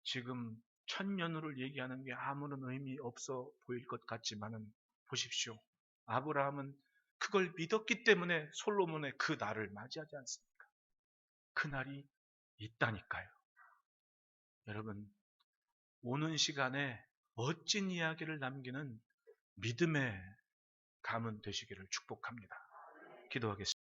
지금 1000년후를 얘기하는 게 아무런 의미 없어 보일 것 같지만은 보십시오. 아브라함은 그걸 믿었기 때문에 솔로몬의 그 날을 맞이하지 않습니까? 그 날이 있다니까요. 여러분, 오는 시간에 멋진 이야기를 남기는 믿음의 가문 되시기를 축복합니다. 기도하겠습니다.